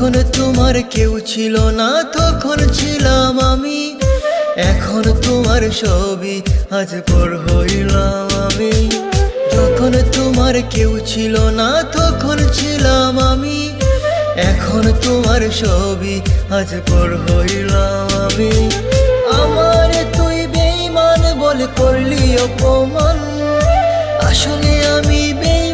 যখন তোমার কেউ ছিল না তখন ছিলাম আমি, এখন তোমার ছবি আজ পর হইলাম আমি। যখন তোমার কেউ ছিল না তখন ছিলাম আমি, এখন তোমার ছবি আজ পর হইলাম আমি। আমার তুই বেঈমান বলে করলি অপমান, আসলে আমি বেঈমান